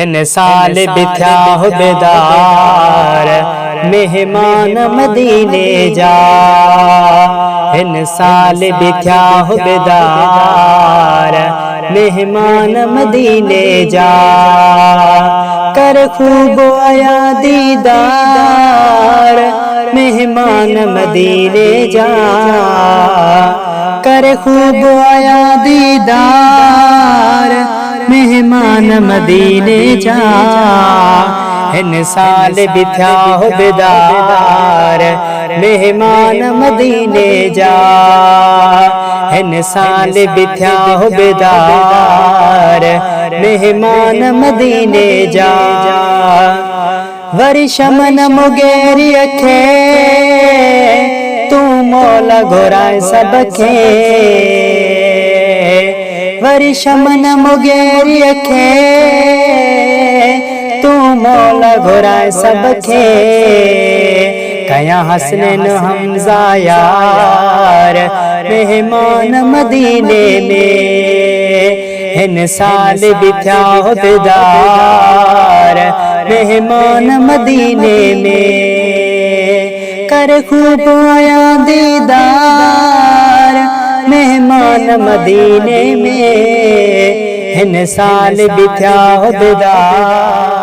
इन साल बिथ्या हो बेदार मेहमान मदीने जा। इन साल बिथ्या हो बेदार मेहमान मदीने जा। कर खूब आया दीदार मेहमान मदीने जा। कर खूब आया दीदार मेहमान मदीने जा। इन साल बिथ्या हो बेदार मेहमान मदीने जा। इन साल बिथ्या हो बेदार मेहमान मदीने जा। वर्षमन मुगेरी अखे तू मौला घोराए सबखे। वर्षमन मुगेरी अखे तू मौला घोराए सबखे। कया हसनैन हमजा यार मेहमान मदीने में। इन साल बिथ्या हो बेदार मेहमान मदीने में। कर खूब आया दीदार मेहमान मदीने में। इन साल बिथ्या हो बेदार।